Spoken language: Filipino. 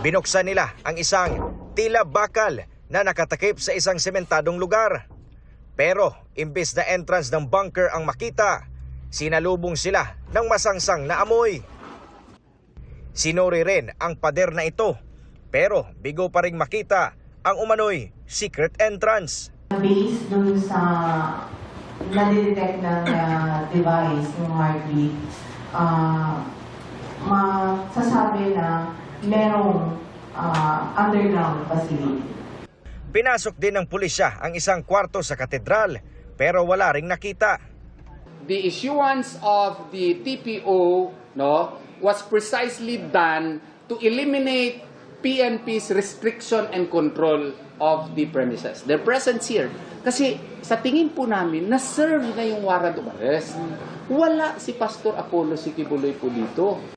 Binuksan nila ang isang tila bakal na nakatakip sa isang sementadong lugar. Pero imbes na entrance ng bunker ang makita, sinalubong sila ng masangsang na amoy. Sinuri rin ang pader na ito, pero bigo pa ring makita ang umano'y secret entrance. Based dun sa nadidetect ng device, yung heartbeat, masasabi na merong underground facility. Pinasok din ng pulisya ang isang kwarto sa katedral, pero wala ring nakita. The issuance of the TPO was precisely done to eliminate PNP's restriction and control of the premises. Their presence here. Kasi sa tingin po namin, na-serve na yung warrant of arrest. Wala si Pastor Apollo Sikibuloy po dito.